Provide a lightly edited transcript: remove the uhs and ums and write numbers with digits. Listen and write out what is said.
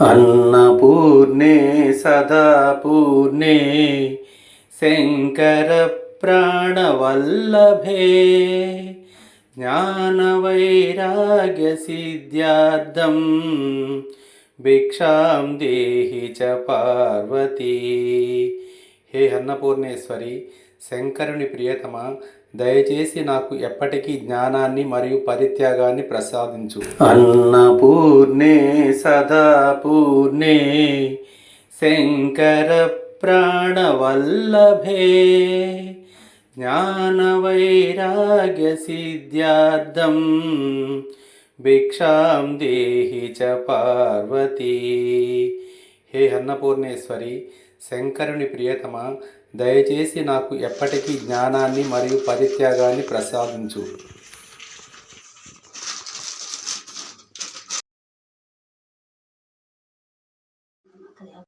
अन्नपूर्णे सदापूर्णे शङ्करप्राणवल्लभे ज्ञानवैराग्यसिद्ध्यार्थं भिक्षां देहि च पार्वती। హే అన్నపూర్ణేశ్వరి, శంకరుని ప్రియతమ, దయచేసి నాకు ఎప్పటికీ జ్ఞానాన్ని మరియు పరిత్యాగాన్ని ప్రసాదించు. అన్నపూర్ణే సదాపూర్ణే శంకర ప్రాణవల్లభే జ్ఞానవైరాగ్య సిద్ధ్యార్థం భిక్షాం దేహి చ పార్వతీ. హే అన్నపూర్ణేశ్వరి, శంకరుని ప్రియతమ, దయచేసి నాకు ఎప్పటికీ జ్ఞానాన్ని మరియు పరిత్యాగాన్ని ప్రసాదించు.